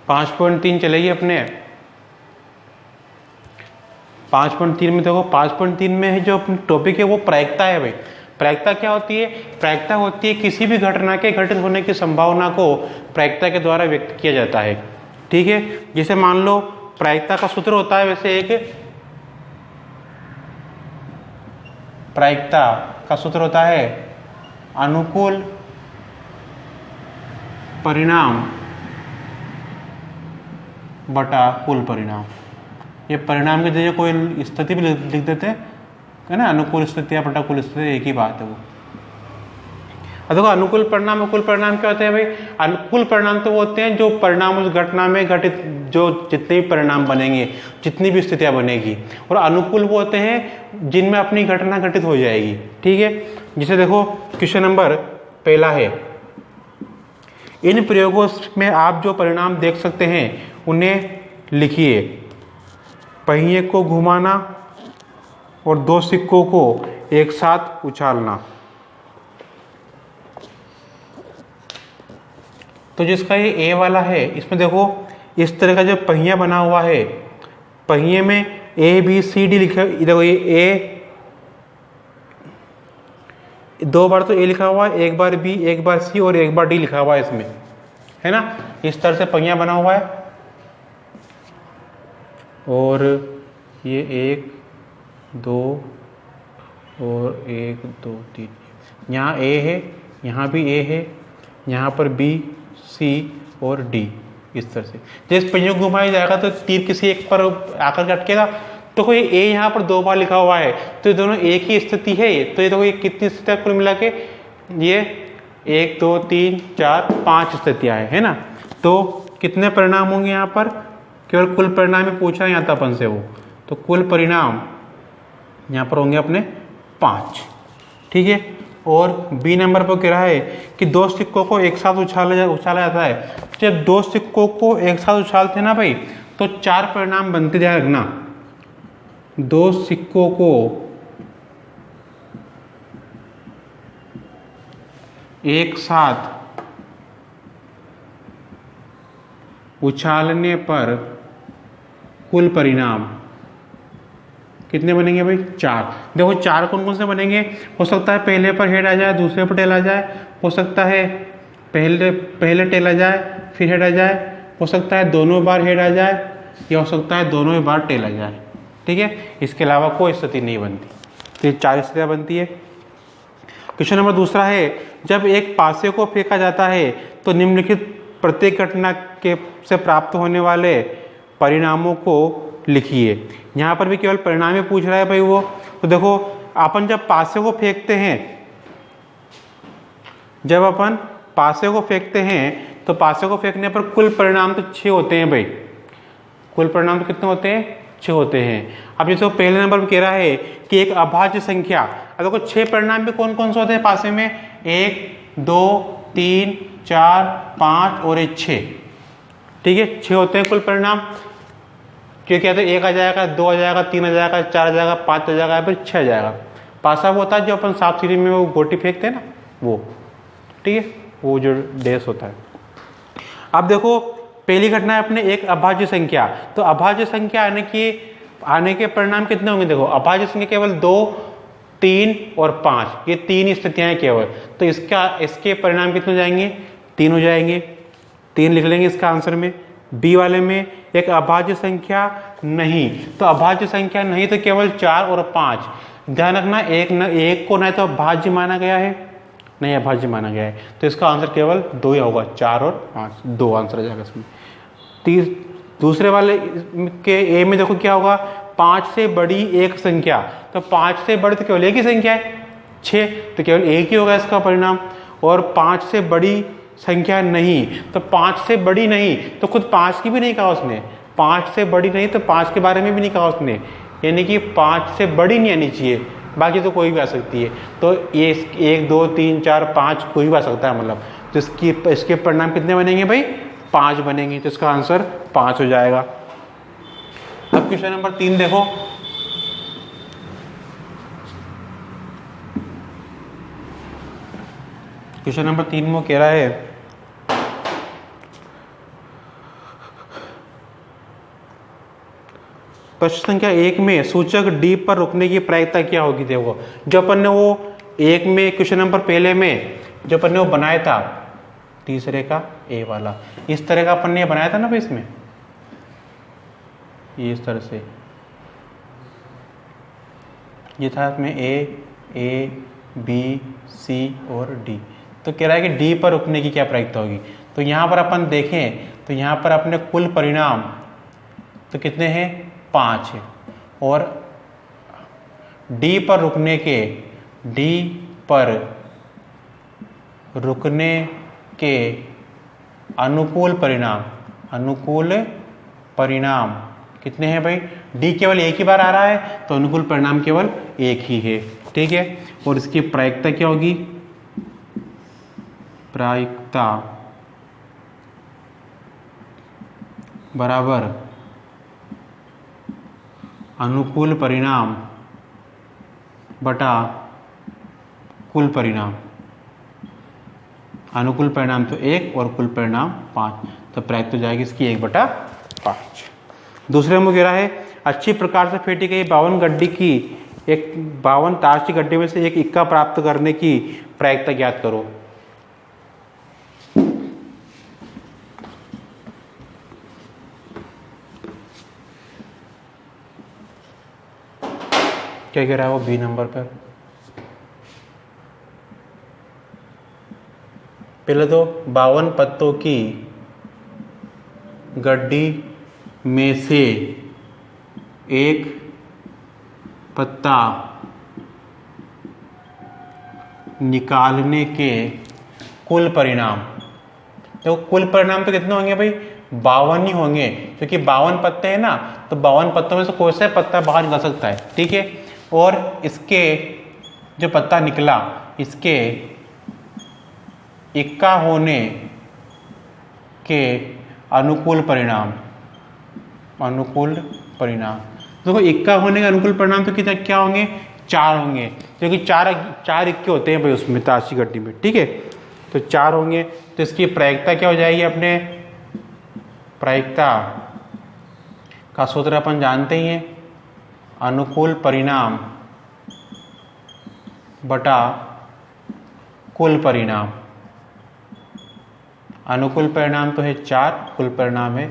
5.3 चलेगी अपने। 5.3 में देखो, 5.3 में जो अपनी टॉपिक है वो प्रायिकता है भाई। प्रायिकता क्या होती है? प्रायिकता होती है किसी भी घटना के घटित होने की संभावना को प्रायिकता के द्वारा व्यक्त किया जाता है। ठीक है, जैसे मान लो प्रायिकता का सूत्र होता है, वैसे एक प्रायिकता का सूत्र होता है अनुकूल परिणाम बटा कुल परिणाम। ये परिणाम की जगह कोई स्थिति भी लिख देते है ना, अनुकूल स्थिति या बटा कुल स्थिति एक ही बात है वो। अब देखो अनुकूल परिणाम और कुल परिणाम क्या होते हैं भाई? अनुकूल परिणाम तो वो होते हैं जो परिणाम उस घटना में घटित, जो जितने भी परिणाम बनेंगे, जितनी भी स्थितियां बनेगी। और अनुकूल वो होते हैं जिनमें अपनी घटना घटित हो जाएगी। ठीक है, जैसे देखो क्वेश्चन नंबर पहला है, इन प्रयोगों में आप जो परिणाम देख सकते हैं उन्हें लिखिए। पहिए को घुमाना और 2 सिक्कों को एक साथ उछालना। तो जिसका ये ए वाला है, इसमें देखो इस तरह का जो पहिया बना हुआ है, पहिए में ए बी सी डी लिखा, देखो ये ए, 2 बार तो ए लिखा हुआ है, 1 बार बी, 1 बार सी और 1 बार डी लिखा हुआ है इसमें, है ना। इस तरह से पहिया बना हुआ है और ये 1 2 और 1 2 3, यहाँ ए है, यहाँ भी ए है, यहाँ पर बी सी और डी। इस तरह से जैसे पहियों को घुमाया जाएगा तो तीर किसी एक पर आकर के अटकेगा। तो कोई ए यहाँ पर 2 बार लिखा हुआ है, तो ये दोनों एक ही स्थिति है। तो ये देखो ये कितनी स्थितियाँ कुल मिला के, ये 1 2 3 4 5 स्थितियाँ है ना। तो कितने परिणाम होंगे यहाँ पर? केवल कुल परिणाम ही पूछा है यहाँ तक अपन से वो, तो कुल परिणाम यहाँ पर होंगे अपने 5। ठीक है, और बी नंबर पर कह रहा है कि 2 सिक्कों को एक साथ उछाला जाता है। जब 2 सिक्कों को एक साथ उछालते हैं ना भाई, तो 4 परिणाम बनते, ध्यान रखना। 2 सिक्कों को एक साथ उछालने पर कुल परिणाम कितने बनेंगे भाई? 4। देखो 4 कौन कौन से बनेंगे? हो सकता है पहले पर हेड आ जाए, दूसरे पर टेल आ जाए, हो सकता है पहले टेल आ जाए फिर हेड आ जाए, हो सकता है दोनों बार हेड आ जाए, या हो सकता है दोनों बार टेल आ जाए। ठीक है, इसके अलावा कोई स्थिति नहीं बनती। तो ये 4 स्थितियाँ बनती है। क्वेश्चन नंबर दूसरा है, जब एक पासे को फेंका जाता है तो निम्नलिखित प्रत्येक घटना के से प्राप्त होने वाले परिणामों को लिखिए। यहाँ पर भी केवल परिणाम ही पूछ रहा है भाई वो। तो देखो अपन जब पासे को फेंकते हैं, जब अपन पासे को फेंकते हैं तो पासे को फेंकने पर कुल परिणाम तो 6 होते हैं भाई। कुल परिणाम तो कितने होते हैं? 6 होते हैं। अब जैसे वो पहले नंबर पर कह रहा है कि एक अभाज्य संख्या, अब देखो 6 परिणाम भी कौन कौन से होते हैं पासे में? 1 2 3 4 5 और 6। ठीक है, 6 होते हैं कुल परिणाम। क्योंकि या तो 1 आ जाएगा, 2 आ जाएगा, 3 आ जाएगा, 4 आ जाएगा, 5 आ जाएगा, फिर 6 आ जाएगा। पासा वो होता है जो अपन सांप सीढ़ी में वो गोटी फेंकते हैं ना, वो। ठीक है, वो जो डैश होता है। अब देखो पहली घटना है अपने एक अभाज्य संख्या। तो अभाज्य संख्या आने के परिणाम कितने होंगे? देखो अभाज्य संख्या केवल 2 3 और 5, ये 3 स्थितियां हैं केवल। तो इसके परिणाम कितने हो जाएंगे? 3 हो जाएंगे। 3 लिख लेंगे इसका आंसर में। बी वाले में एक अभाज्य संख्या नहीं, तो अभाज्य संख्या नहीं तो केवल 4 और 5। ध्यान रखना, एक को ना तो अभाज्य माना गया है, नहीं अभाज्य माना गया है, तो इसका आंसर केवल 2 ही होगा, 4 और 5, 2 आंसर आ जाएगा इसमें। दूसरे वाले के ए में देखो क्या होगा? 5 से बड़ी एक संख्या, तो 5 से बड़ी तो केवल एक ही संख्या है 6, तो केवल एक ही होगा इसका परिणाम। और 5 से बड़ी संख्या नहीं, तो 5 से बड़ी नहीं तो खुद 5 की भी नहीं कहा उसने, 5 से बड़ी नहीं तो 5 के बारे में भी नहीं कहा उसने, यानी कि 5 से बड़ी नहीं आनी चाहिए, बाकी तो कोई भी आ सकती है। तो ये 1 2 3 4 5 कोई भी आ सकता है, मतलब तो इसके परिणाम कितने बनेंगे भाई? 5 बनेंगे, तो इसका आंसर 5 हो जाएगा। अब क्वेश्चन नंबर 3 देखो, क्वेश्चन नंबर 3 में कह रहा है प्रश्न संख्या 1 में सूचक डी पर रुकने की प्रायिकता क्या होगी? देखो जो अपन ने वो 1 में क्वेश्चन नंबर पहले में जो अपन ने वो बनाया था तीसरे का ए वाला, इस तरह का अपन ने बनाया था ना भाई, इसमें ये इस तरह से ये था इसमें ए बी सी और डी। तो कह रहा है कि डी पर रुकने की क्या प्रायिकता होगी। तो यहाँ पर अपन देखें तो यहाँ पर अपने कुल परिणाम तो कितने हैं? 5 है। और डी पर रुकने के अनुकूल परिणाम कितने हैं भाई? डी केवल एक ही बार आ रहा है तो अनुकूल परिणाम केवल एक ही है। ठीक है। और इसकी प्रायिकता क्या होगी? प्रायिकता बराबर अनुकूल परिणाम बटा कुल परिणाम। अनुकूल परिणाम तो 1 और कुल परिणाम 5, तो प्रायिकता हो जाएगी इसकी 1/5। दूसरे में कह रहा है अच्छी प्रकार से फेंटी गई 52 गड्डी की 52 ताश की गड्डी में से एक इक्का प्राप्त करने की प्रायिकता ज्ञात करो। क्या कह रहा है वो बी नंबर पर? पहले तो 52 पत्तों की गड्डी में से एक पत्ता निकालने के कुल परिणाम। देखो कुल परिणाम तो कितने होंगे भाई? 52 ही होंगे, क्योंकि 52 पत्ते हैं ना, तो 52 पत्तों में से कोई सा पत्ता बाहर निकल सकता है। ठीक है। और इसके जो पत्ता निकला इसके इक्का होने के अनुकूल परिणाम देखो इक्का होने के अनुकूल परिणाम तो कितना क्या होंगे? 4 होंगे, क्योंकि चार इक्के होते हैं भाई उसमें ताश की गड्डी में। ठीक है। तो 4 होंगे, तो इसकी प्रायिकता क्या हो जाएगी? अपने प्रायिकता का सूत्र अपन जानते ही हैं, अनुकूल परिणाम बटा कुल परिणाम। अनुकूल परिणाम तो है 4, कुल परिणाम है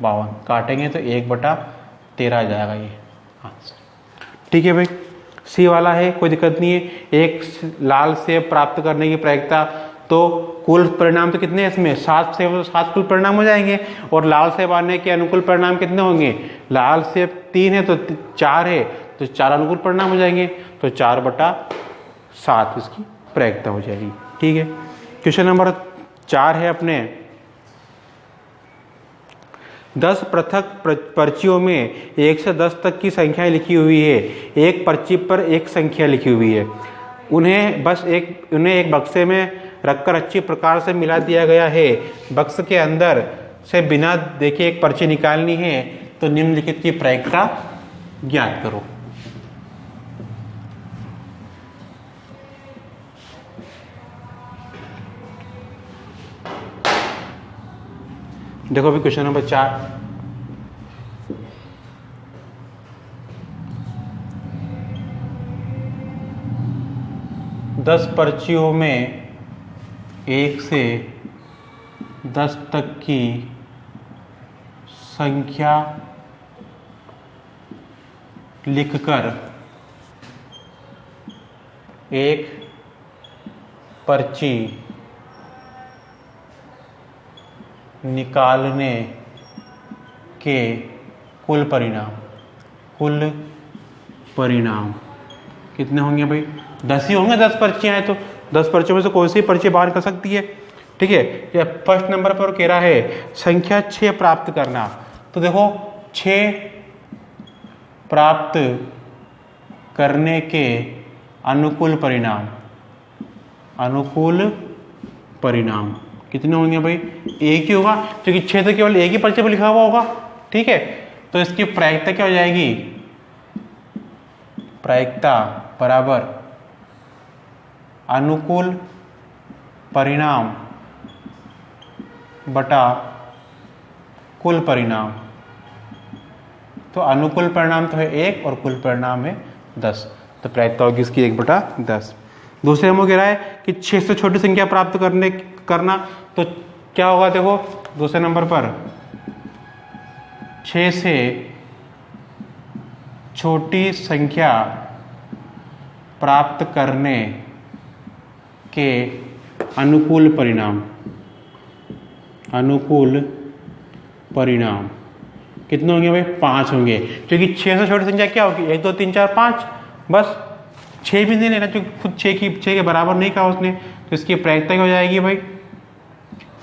52, काटेंगे तो 1/13 आ जाएगा ये आंसर। ठीक है भाई। सी वाला है, कोई दिक्कत नहीं है। एक लाल सेब प्राप्त करने की प्रायिकता, तो कुल परिणाम तो कितने हैं इसमें? 7 सेब तो 7 कुल परिणाम हो जाएंगे। और लाल सेब आने के अनुकूल परिणाम कितने होंगे? लाल सेब 3 है तो 4 है, तो 4 अनुकूल परिणाम हो जाएंगे, तो 4/7 इसकी प्रायिकता हो जाएगी। ठीक है। क्वेश्चन नंबर 4 है अपने 10 पृथक पर्चियों में 1 से 10 तक की संख्याएं लिखी हुई है। एक पर्ची पर एक संख्या लिखी हुई है। उन्हें एक बक्से में रखकर अच्छी प्रकार से मिला दिया गया है। बक्स के अंदर से बिना देखे एक पर्ची निकालनी है, तो निम्नलिखित की प्रायिकता ज्ञात करो। देखो अभी क्वेश्चन नंबर 4, दस पर्चियों में 1 से 10 तक की संख्या लिखकर एक पर्ची निकालने के कुल परिणाम कितने होंगे भाई? 10 ही होंगे। 10 पर्चियां हैं तो 10 पर्चियों में से कौन सी पर्ची बाहर कर सकती है? ठीक है। ये फर्स्ट नंबर पर कह रहा है संख्या 6 प्राप्त करना। तो देखो 6 प्राप्त करने के अनुकूल परिणाम कितने होंगे भाई? एक ही होगा, क्योंकि 6 तो केवल एक ही पर्चे पर लिखा हुआ होगा। ठीक है। तो इसकी प्रायिकता क्या हो जाएगी? प्रायिकता बराबर अनुकूल परिणाम बटा कुल परिणाम। तो अनुकूल परिणाम तो है 1 और कुल परिणाम है 10, तो प्रायिकता होगी इसकी 1/10। दूसरे में कह रहा है कि 6 से छोटी संख्या प्राप्त करना, तो क्या होगा देखो दूसरे नंबर पर 6 से छोटी संख्या प्राप्त करने के अनुकूल परिणाम कितने होंगे भाई? 5 होंगे, क्योंकि 6 से छोटी संख्या क्या होगी? 1 2 3 4 5, बस 6 भी नहीं लेना, क्योंकि खुद 6 के बराबर नहीं कहा उसने, तो इसकी प्रायिकता क्या हो जाएगी भाई?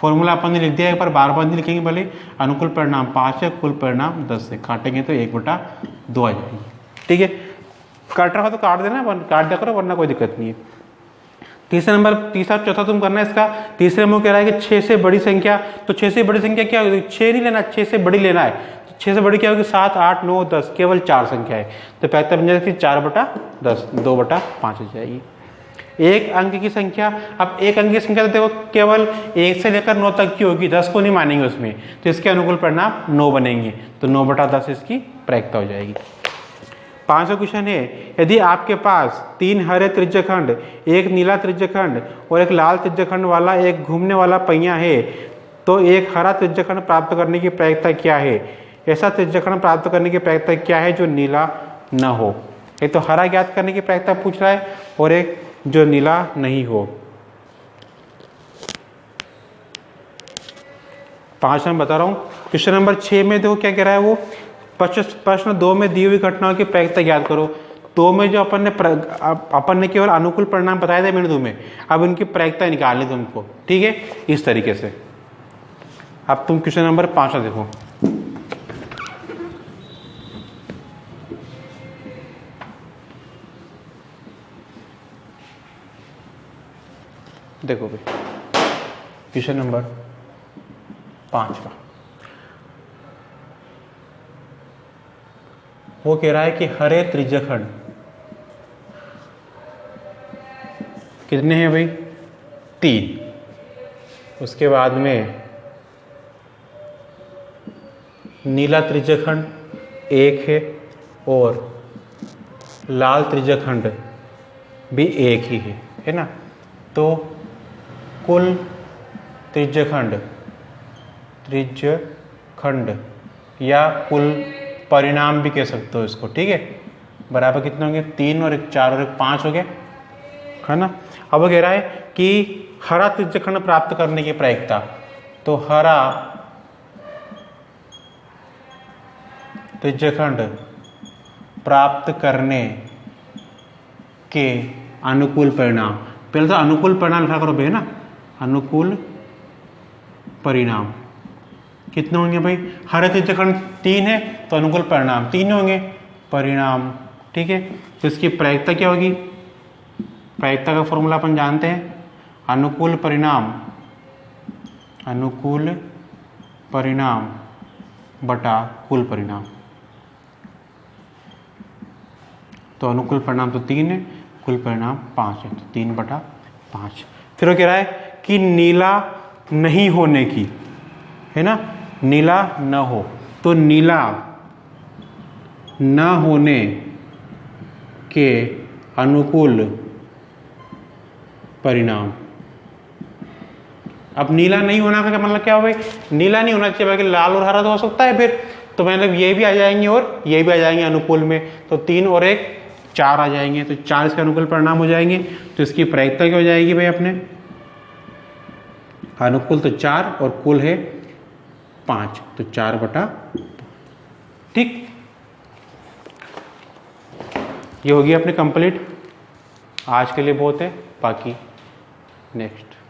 फॉर्मूला अपन ने लिख दिया है, पर बार बार नहीं लिखेंगे, भले अनुकूल परिणाम 5 है, कुल परिणाम 10 है, काटेंगे तो 1/2 आ जाएगी। ठीक है, काट रहा हो तो काट देना, काट दिया करो, वरना कोई दिक्कत नहीं है। तीसरा चौथा तुम करना है इसका। तीसरे में कह रहा है कि 6 से बड़ी संख्या, तो 6 से बड़ी संख्या क्या होगी? 6 नहीं लेना, 6 से बड़ी लेना है। तो 6 से बड़ी क्या होगी? 7 8 9 10, केवल 4 संख्या है, तो प्रायिकता बन जाएगी 4/10, 2/5 हो जाएगी। एक अंक की संख्या, अब एक अंक की संख्या तो देखो केवल 1 से लेकर 9 तक की होगी, 10 को नहीं मानेंगे उसमें, तो इसके अनुकूल परिणाम 9 बनेंगे, तो 9/10 इसकी प्रायिकता हो जाएगी। 5वां क्वेश्चन है, यदि आपके पास 3 हरे त्रिज्यखंड, एक नीला त्रिज्यखंड और एक लाल त्रिज्यखंड वाला एक घूमने वाला पहिया है, तो एक हरा त्रिज्यखंड प्राप्त करने की प्रायिकता क्या है? ऐसा त्रिज्यखंड प्राप्त करने की प्रायिकता क्या है जो नीला न हो? एक तो हरा ज्ञात करने की प्रायिकता पूछ रहा है और एक जो नीला नहीं हो। 5 में बता रहा हूँ। क्वेश्चन नंबर 6 में देखो क्या कह रहा है वो, प्रश्न 2 में दी हुई घटनाओं की प्रायिकता ज्ञात करो। 2 में जो अपन ने केवल अनुकूल परिणाम बताए थे मैंने तुम्हें, अब इनकी प्रायिकता निकालनी तुमको। ठीक है, इस तरीके से। अब तुम क्वेश्चन नंबर 5 देखो। देखो भाई क्वेश्चन नंबर 5 का वो कह रहा है कि हरे त्रिज्यखंड कितने हैं भाई? 3। उसके बाद में नीला त्रिज्यखंड 1 है और लाल त्रिज्यखंड भी 1 ही है ना? तो कुल त्रिज्यखंड या कुल परिणाम भी कह सकते हो इसको। ठीक है, बराबर कितने होंगे? 3 और 1 4 और 1 5 हो गए, है ना? अब वो कह रहा है कि हरा त्रिज्यखंड प्राप्त करने की प्रायिकता, तो हरा त्रिज्यखंड प्राप्त करने के अनुकूल परिणाम, पहले तो अनुकूल परिणाम लिखा करो भाई, है ना? अनुकूल परिणाम कितने होंगे भाई? हरे त्रिज्यखंड 3 है, तो अनुकूल परिणाम 3 होंगे, परिणाम। ठीक है, तो इसकी प्रायिकता क्या होगी? प्रायिकता का फॉर्मूला अपन जानते हैं, अनुकूल परिणाम बटा कुल परिणाम। तो अनुकूल परिणाम तो 3 है, कुल परिणाम 5 है, तो 3/5। फिर वो कह रहा है कि नीला नहीं होने की, है ना? नीला न हो, तो नीला न होने के अनुकूल परिणाम। अब नीला नहीं होना का मतलब क्या हो भाई? नीला नहीं होना चाहिए, बाकी लाल और हरा तो हो सकता है फिर, तो मतलब ये भी आ जाएंगे और ये भी आ जाएंगे अनुकूल में, तो 3 और 1 4 आ जाएंगे, तो 4 इसके अनुकूल परिणाम हो जाएंगे। तो इसकी प्रायिकता क्या हो जाएगी भाई अपने? अनुकूल तो 4 और कुल है 5, तो 4/। ठीक, ये होगी अपनी कंप्लीट। आज के लिए बहुत है, बाकी नेक्स्ट